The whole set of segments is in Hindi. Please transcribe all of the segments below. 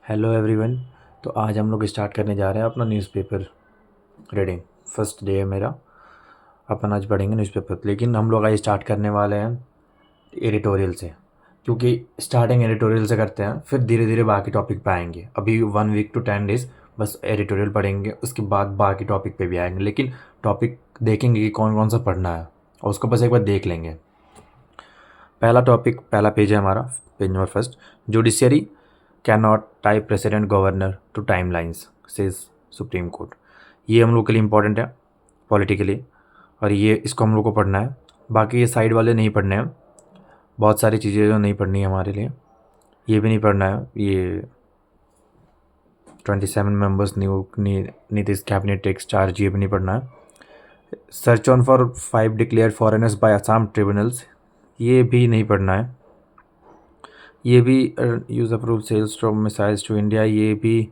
Hello everyone. तो आज हम लोग स्टार्ट करने जा रहे हैं अपना न्यूज़पेपर रीडिंग। फर्स्ट डे है मेरा। अपन आज पढ़ेंगे न्यूज़पेपर, लेकिन हम लोग आज स्टार्ट करने वाले हैं एडिटोरियल से, क्योंकि स्टार्टिंग एडिटोरियल से करते हैं, फिर धीरे धीरे बाकी टॉपिक पे आएंगे। अभी 1 वीक to 10 days बस एडिटोरियल पढ़ेंगे, उसके बाद बाकी टॉपिक पे भी आएंगे, लेकिन टॉपिक देखेंगे कि कौन कौन सा पढ़ना है और उसको बस एक बार देख लेंगे। पहला टॉपिक, पहला पेज है हमारा, page number first. Judiciary can not tie president governor to timelines says supreme court. ये हम लोग के लिए इम्पोर्टेंट है पॉलिटिकली, और ये इसको हम लोग को पढ़ना है। बाकी ये साइड वाले नहीं पढ़ने हैं, बहुत सारी चीज़ें जो नहीं पढ़नी है हमारे लिए, ये भी नहीं पढ़ना है। ये 27 members Nitish cabinet takes charge, ये भी नहीं पढ़ना है। Search on for 5 declare foreigners by Assam tribunals, ये भी नहीं पढ़ना है। ये भी US approve sales from missiles to India, ये भी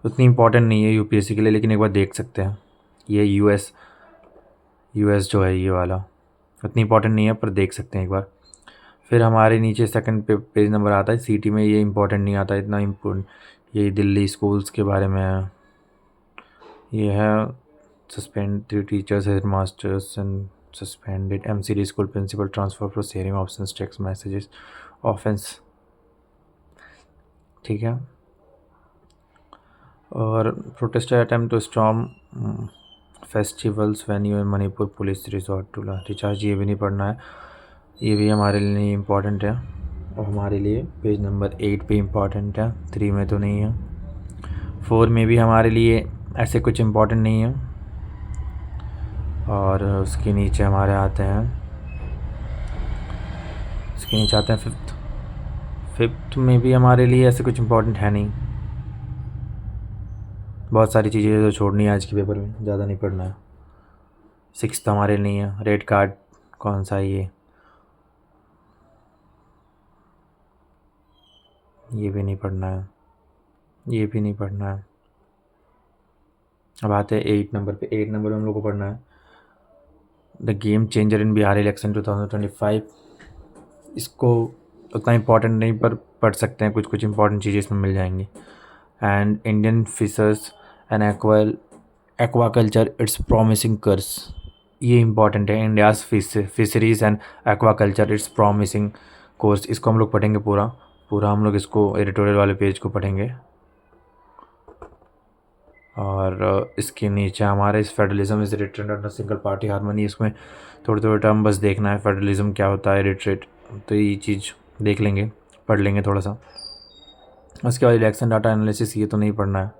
उतनी इम्पोर्टेंट नहीं है यूपीएससी के लिए, लेकिन एक बार देख सकते हैं। ये यूएस जो है ये वाला उतनी इम्पोर्टेंट नहीं है, पर देख सकते हैं एक बार। फिर हमारे नीचे सेकंड पेज नंबर आता है सीटी में, ये इम्पोर्टेंट नहीं आता इतना इम्पोर्टेंट। ये दिल्ली स्कूल्स के बारे में है। ये है suspend 3 teachers head masters and suspended MCD school principal transfer for sharing options text messages offence, ठीक है। और protester attempt to storm festivals venue in Manipur, police resort to lathicharge, ये भी नहीं पढ़ना है। ये भी हमारे लिए इम्पोर्टेंट है, और हमारे लिए पेज नंबर 8 पे इम्पोर्टेंट है, 3 में तो नहीं है। 4 में भी हमारे लिए ऐसे कुछ इम्पोर्टेंट नहीं है। और उसके नीचे हमारे आते हैं, उसके नीचे आते हैं फिफ्थ में भी हमारे लिए ऐसे कुछ इम्पोर्टेंट है नहीं। बहुत सारी चीज़ें जो छोड़नी है आज के पेपर में, ज़्यादा नहीं पढ़ना है। 6 हमारे नहीं है। रेड कार्ड कौन सा है ये भी नहीं पढ़ना है, ये भी नहीं पढ़ना है। अब आते हैं 8 नंबर पे। 8 नंबर में हम लोग को पढ़ना है the game changer in Bihar election 2025। इसको उतना इम्पोर्टेंट नहीं, पर पढ़ सकते हैं, कुछ कुछ इंपॉर्टेंट चीज़ें इसमें मिल जाएंगी। And Indian fishers and aquaculture its promising course, ये इंपॉर्टेंट है। India's fisheries and aquaculture its promising course, इसको हम लोग पढ़ेंगे पूरा पूरा। हम लोग इसको एडिटोरियल वाले पेज को पढ़ेंगे। और इसके नीचे हमारे इस federalism is return under single party harmony, इसमें थोड़े थोड़े टर्म बस देखना है, फेडरलिज्म क्या होता है, रिट्रेट, तो ये चीज़ देख लेंगे, पढ़ लेंगे थोड़ा सा। उसके बाद इलेक्शन डाटा एनालिसिस, ये तो नहीं पढ़ना है।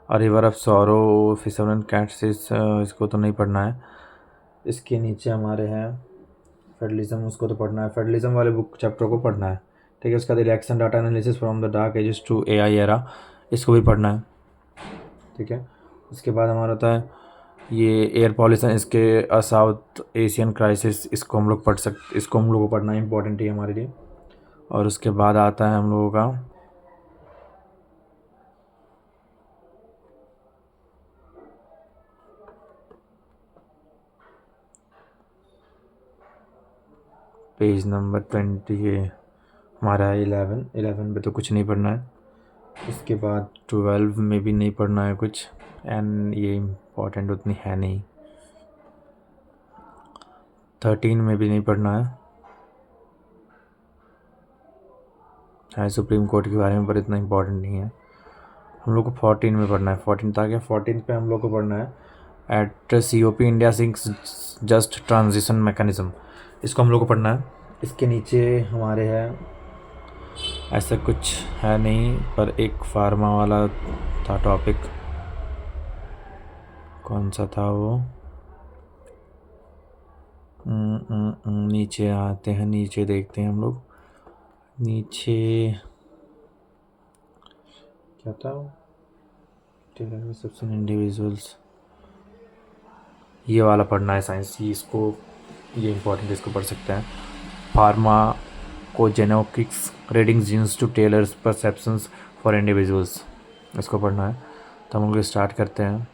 और river of sorrow fisherman cats, इसको तो नहीं पढ़ना है। इसके नीचे हमारे हैं फेडरलिज्म, उसको तो पढ़ना है, फेडरलिज्म वाले बुक चैप्टर को पढ़ना है, ठीक है। उसके बाद election data analysis from the dark ages to AI era, इसको भी पढ़ना है, ठीक है। उसके बाद हमारा होता है ये एयर पॉल्यूशन, इसके साउथ एशियन क्राइसिस, इसको हम लोग इसको हम लोग को पढ़ना इंपॉर्टेंट है हमारे लिए। और उसके बाद आता है हम लोगों का पेज नंबर 20, ये हमारा है 11 पे तो कुछ नहीं पढ़ना है। इसके बाद 12 में भी नहीं पढ़ना है कुछ, एंड ये इम्पोर्टेंट उतनी है नहीं। 13 में भी नहीं पढ़ना है सुप्रीम कोर्ट के बारे में, पर इतना इम्पोर्टेंट नहीं है। हम लोग को 14 में पढ़ना है। 14 था क्या? 14 पे हम लोग को पढ़ना है at COP India sinks just transition mechanism, इसको हम लोग को पढ़ना है। इसके नीचे हमारे है ऐसा कुछ है नहीं, पर एक फार्मा वाला था टॉपिक, कौन सा था वो? नीचे आते हैं, नीचे देखते हैं हम लोग। नीचे क्या था वो? इंडिविजुअल्स, ये वाला पढ़ना है साइंस, इसको, ये इम्पोर्टेंट, इसको पढ़ सकते हैं। Pharmacogenetics reading genes to tailors perceptions for individuals, इसको पढ़ना है। तो हम लोग स्टार्ट करते हैं।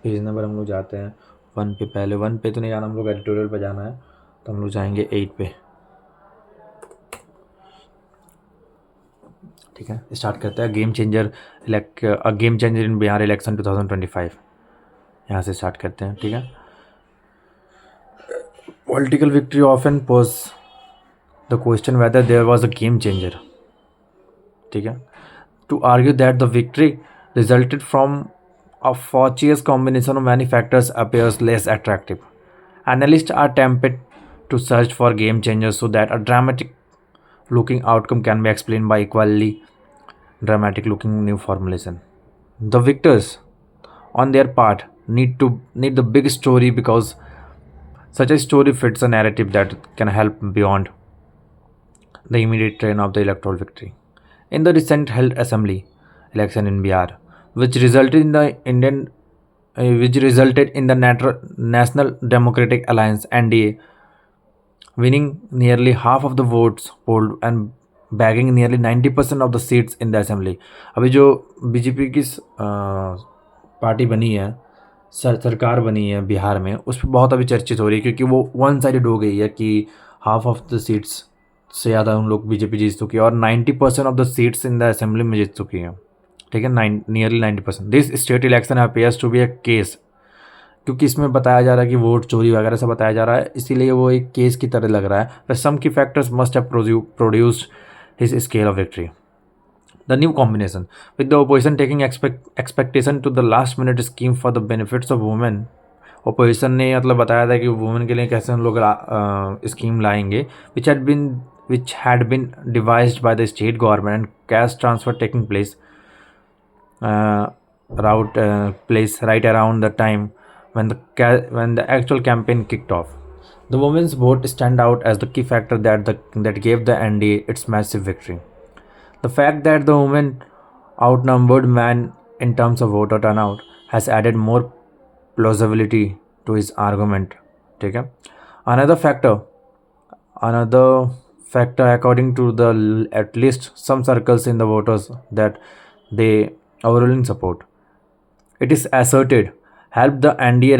पेज नंबर हम लोग जाते हैं 1 पे। पहले 1 पे तो नहीं जाना, हम लोग एडिटोरियल पे जाना है, तो हम लोग जाएंगे 8 पे। ठीक है, स्टार्ट करते हैं। Game changer in Bihar election 2025, यहाँ से स्टार्ट करते हैं। ठीक है, political victory often pose the question whether there was a game changer. ठीक है, to argue that the victory resulted from a fortuitous combination of many factors appears less attractive. Analysts are tempted to search for game changers so that a dramatic looking outcome can be explained by equally dramatic looking new formulation. The victors, on their part, need the big story because such a story fits a narrative that can help beyond the immediate train of the electoral victory. In the recent held assembly election in Bihar, which resulted in the National Democratic Alliance (NDA) winning nearly half of the votes polled and bagging nearly 90% of the seats in the assembly. अभी जो बीजेपी की पार्टी बनी है, सरकार बनी है बिहार में, उस पर बहुत अभी चर्चित हो रही है क्योंकि वो वन साइडेड हो गई है कि हाफ ऑफ द सीट्स से ज़्यादा उन लोग बीजेपी जीत चुकी है और 90% of the seats in the assembly में जीत चुकी है। ठीक है, nearly 90%। This state election appears to be a case, क्योंकि इसमें बताया जा रहा है कि वोट चोरी वगैरह से बताया जा रहा है, इसीलिए वो एक केस की तरह लग रहा है। पर some key factors must have produced his scale of victory. The new combination with the opposition taking expectation to the last minute scheme for the benefits of women. Opposition ने मतलब बताया था कि वुमेन के लिए कैसे उन लोग स्कीम लाएंगे, which had been devised by the state government and cash transfer taking place right around the time when the actual campaign kicked off. The women's vote stand out as the key factor that gave the NDA its massive victory. The fact that the women outnumbered men in terms of voter turnout has added more plausibility to his argument. ठीक है, another factor according to at least some circles in the voters that they overwhelming support, it is asserted, helped the NDA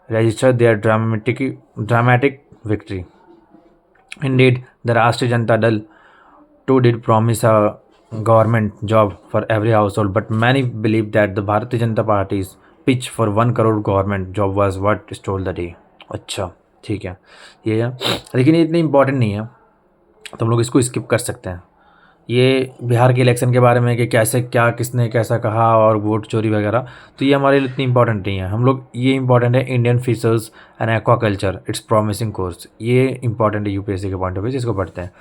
register their dramatic victory. Indeed, the Rashtriya Janata Dal too did promise a government job for every household, but many believe that the Bharatiya Janata Party's pitch for 1 crore government job was what stole the day. अच्छा, ठीक है, ये है, लेकिन ये इतनी इंपॉर्टेंट नहीं है तो हम लोग इसको स्किप कर सकते हैं। ये बिहार के इलेक्शन के बारे में कि कैसे क्या किसने कैसा कहा और वोट चोरी वगैरह, तो ये हमारे लिए इतनी इंपॉर्टेंट नहीं है। हम लोग ये इंपॉर्टेंट है Indian fishers and aquaculture its promising course, ये इंपॉर्टेंट है यूपीएससी के पॉइंट ऑफ व्यू, जिसको पढ़ते हैं।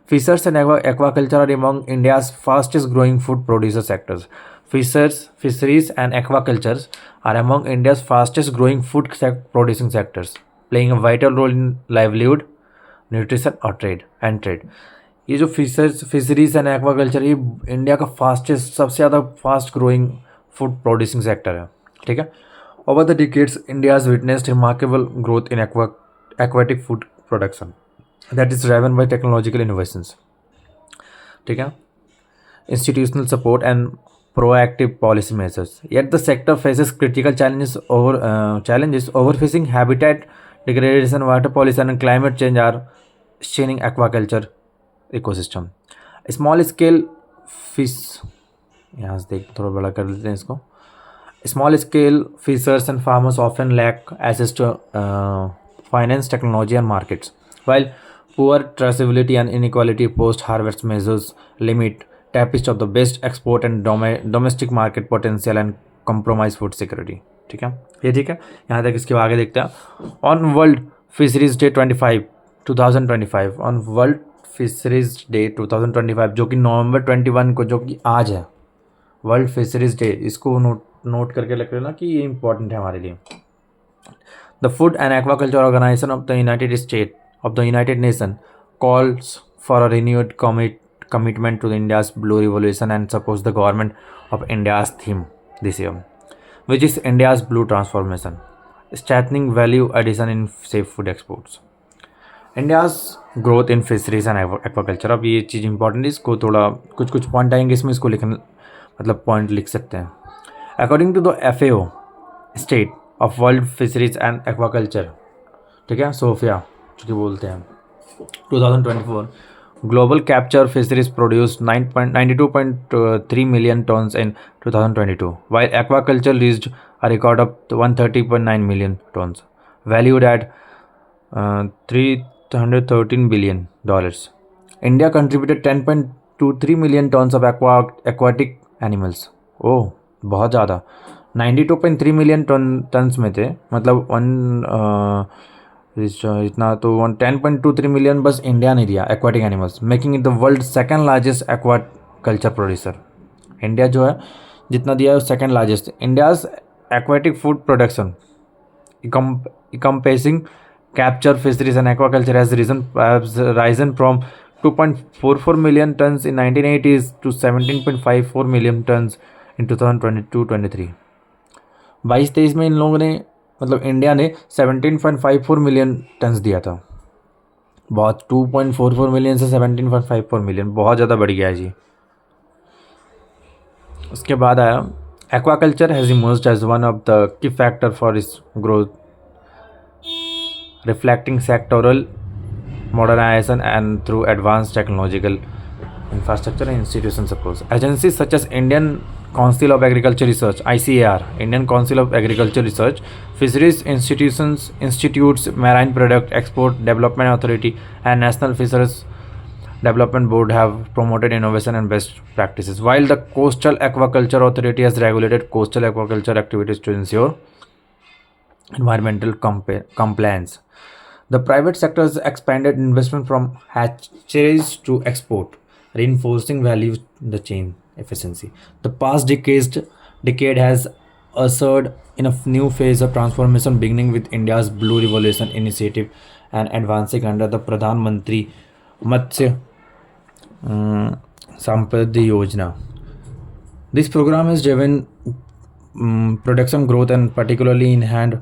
Fishers and aquaculture are among India's fastest growing food producer sectors. Fisheries and aquacultures are among India's fastest growing food producing sectors, playing a vital role in livelihood, nutrition और ट्रेड। ये जो फिशरीज एंड एक्वाकल्चर, ये इंडिया का सबसे ज़्यादा fast growing food producing sector है। ठीक है, over the decades India has witnessed remarkable growth in aquatic food production that is driven by technological innovations. ठीक है, institutional support and proactive policy measures. Yet the sector faces critical challenges overfishing, habitat degradation, water pollution, and climate change are straining aquaculture ecosystem. Small scale fish, यहाँ से देख थोड़ा बड़ा कर लेते हैं इसको। Small scale fishers and farmers often lack access to finance, technology, and markets, while poor traceability and inequality post-harvest measures limit tappage of the best export and domestic market potential and compromise food security. ठीक है, ये ठीक है, यहाँ तक। इसके आगे देखते हैं। On world fisheries day 2025, on world fisheries day 2025, जो कि नवंबर 21 को, जो कि आज है, वर्ल्ड फिशरीज डे, इसको नोट करके रख लेना कि ये इंपॉर्टेंट है हमारे लिए। The food and aquaculture organization of the united nation calls for a renewed commitment to the India's Blue Revolution and supports the government of India's theme this year, which is India's Blue Transformation, strengthening value addition in safe food exports. India's growth in fisheries and aquaculture, अब ये चीज़ इंपॉर्टेंट है, इसको थोड़ा कुछ पॉइंट आएंगे इसमें, इसको लिखना मतलब पॉइंट लिख सकते हैं। According to the FAO state of world fisheries and aquaculture, ठीक है, सोफिया जो कि बोलते हैं, 2024 Global capture fisheries produced 92.3 million tons in 2022, while aquaculture reached a record of 130.9 million tons, valued at $313 billion. India contributed 10.23 million tons of aquatic animals. ओह, बहुत ज़्यादा. 92.3 मिलियन टन्स में थे, मतलब इतना तो 10.23 मिलियन बस इंडिया ने दिया aquatic animals, making it the world second largest aqua culture producer. India जो है जितना दिया है second largest. India's aquatic food production encompassing capture fisheries and aquaculture has risen from 2.44 million tons in 1980s to 17.54 million tons in 2022-23. 22-23 में इन लोगों ने, मतलब इंडिया ने 17.54 मिलियन टन्स दिया था. बहुत 2.44 मिलियन से 17.54 मिलियन बहुत ज़्यादा बढ़ गया है जी. उसके बाद आया aquaculture has emerged as one of the key factor for its growth, reflecting sectoral modernization and through advanced technological infrastructure and institution supports. Agencies such as Indian Council of Agriculture Research (ICAR), Indian Council of Agriculture Research, Fisheries Institutes, Marine Product Export Development Authority, and National Fisheries Development Board have promoted innovation and best practices, while the Coastal Aquaculture Authority has regulated coastal aquaculture activities to ensure environmental compliance. The private sector has expanded investment from hatcheries to export, reinforcing value the chain efficiency. The past decade has ushered in a new phase of transformation, beginning with India's Blue Revolution initiative and advancing under the Pradhan Mantri Matsya Sampadhi Yojana. This program has driven production growth and particularly in hand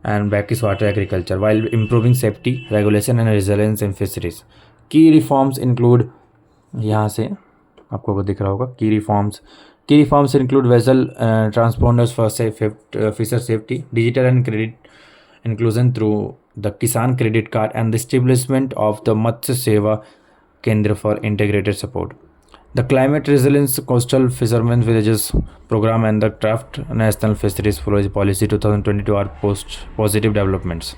and backwater agriculture, while improving safety, regulation and resilience in fisheries. Key reforms include, यहाँ से आपको दिख रहा होगा, key reforms include vessel transponders for fisher safety, digital and credit inclusion through the Kisan Credit Card, and the establishment of the Matsya Seva Kendra for integrated support. The Climate Resilience Coastal Fishermen Villages Program and the Draft National Fisheries Policy 2022 are positive developments.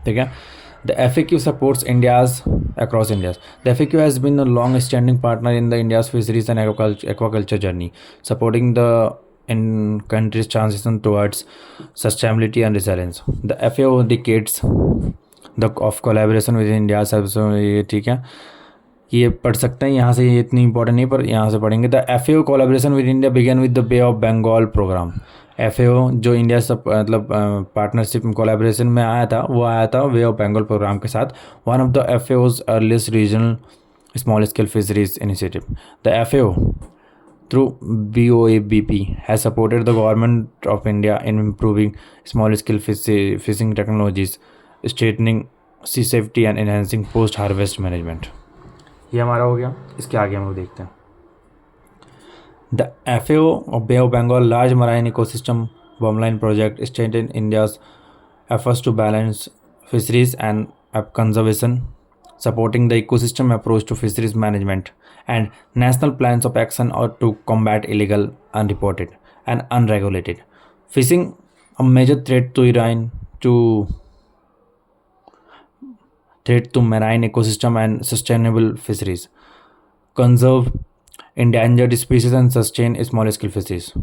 ठीक है. The FAQ supports across India. The FAQ has been a long-standing partner in the India's fisheries and aquaculture journey, supporting the country's transition towards sustainability and resilience. The FAO indicates of collaboration with India. ये ठीक है, ये पढ़ सकते हैं यहाँ से, ये इतनी इंपॉर्टेंट नहीं पर यहाँ से पढ़ेंगे. The FAO collaboration with India began with the bay of Bengal programme. FAO जो इंडिया सब मतलब पार्टनरशिप कोलैबोरेशन में आया था, वो आया था बे ऑफ बंगाल प्रोग्राम के साथ. One of the FAO's earliest regional small scale fisheries initiative. The FAO through BOABP has supported the government of India in improving small scale fishing technologies, strengthening sea safety and enhancing post harvest management. ये हमारा हो गया. इसके आगे हम लोग देखते हैं. The FAO of Bay of Bengal Large Marine Ecosystem Bumline Project strengthened India's efforts to balance fisheries and conservation, supporting the ecosystem approach to fisheries management and national plans of action or to combat illegal, unreported and unregulated fishing, a major threat to marine ecosystem and sustainable fisheries, conserve endangered species and sustain small scale fisheries.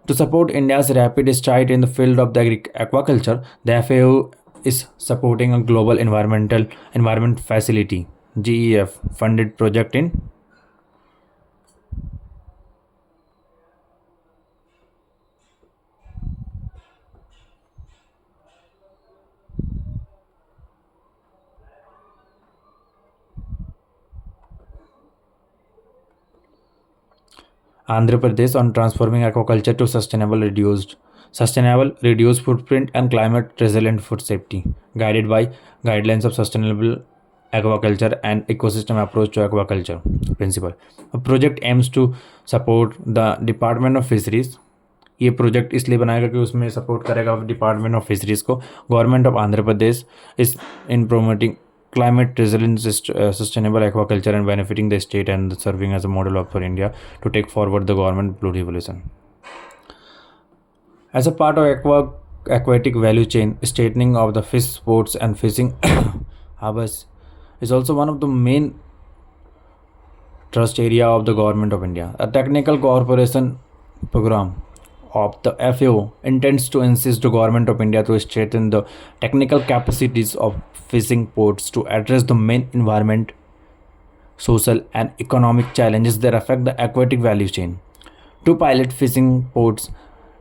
To support India's rapid stride in the field of the aquaculture, the FAO is supporting a global environment facility GEF funded project in Andhra Pradesh on transforming aquaculture to sustainable, reduced footprint and climate resilient food safety, guided by guidelines of sustainable aquaculture and ecosystem approach to aquaculture principle. A project aims to support the Department of Fisheries. ये प्रोजेक्ट इसलिए बनाएगा कि उसमें सपोर्ट करेगा डिपार्टमेंट ऑफ फिशरीज़ को. गवर्नमेंट ऑफ आंध्र प्रदेश इस इन promoting climate resilient, sustainable aquaculture, and benefiting the state and serving as a model for India to take forward the government blue revolution. As a part of aquatic value chain, straightening of the fish sports and fishing harbors is also one of the main trust area of the government of India. A technical cooperation program of the FAO intends to assist the government of India to strengthen the technical capacities of fishing ports to address the main environment, social and economic challenges that affect the aquatic value chain. To pilot fishing ports,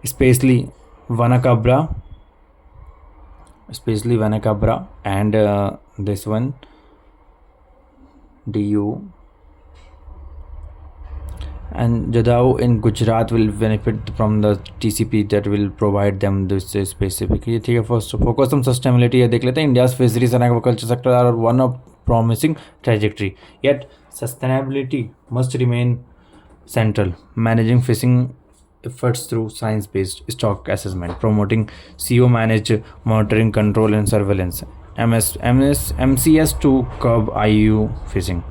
especially Vanakabra, and this one DU and Jadao in Gujarat will benefit from the TCP that will provide them this specific. ये ठीक है. First focus on sustainability ये देख लेते हैं. India's fisheries and agriculture sector are one of promising trajectory. Yet sustainability must remain central. Managing fishing efforts through science-based stock assessment, promoting CO managed monitoring, control and surveillance. MCS to curb IU fishing.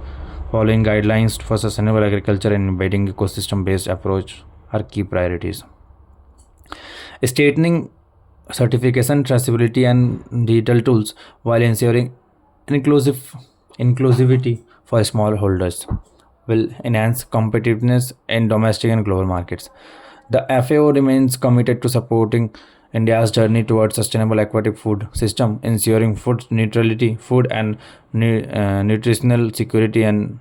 Following guidelines for sustainable agriculture and embedding ecosystem-based approach are key priorities. Straightening certification, traceability, and digital tools while ensuring inclusivity for smallholders will enhance competitiveness in domestic and global markets. The FAO remains committed to supporting India's journey towards sustainable aquatic food system, ensuring food neutrality, food and nutritional security, and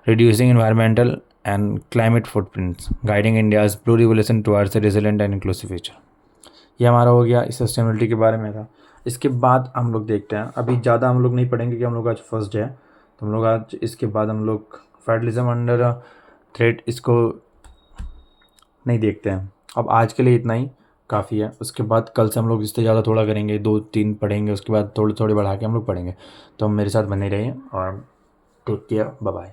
reducing environmental and climate footprints, guiding India's blue revolution towards a resilient and inclusive future. ये हमारा हो गया इस सस्टेनेबिलिटी के बारे में था. इसके बाद हम लोग देखते हैं, अभी ज़्यादा हम लोग नहीं पढ़ेंगे कि हम लोग आज फर्स्ट है, तो हम लोग आज इसके बाद हम लोग फेडरलिज्म अंडर थ्रेट इसको नहीं देखते हैं. अब आज के लिए इतना ही काफ़ी है. उसके बाद कल से हम लोग इससे ज़्यादा थोड़ा करेंगे, 2-3 पढ़ेंगे, उसके बाद थोड़े थोड़े बढ़ा के हम लोग पढ़ेंगे. तो मेरे साथ बने रहिए और टेक केयर, बाय बाय.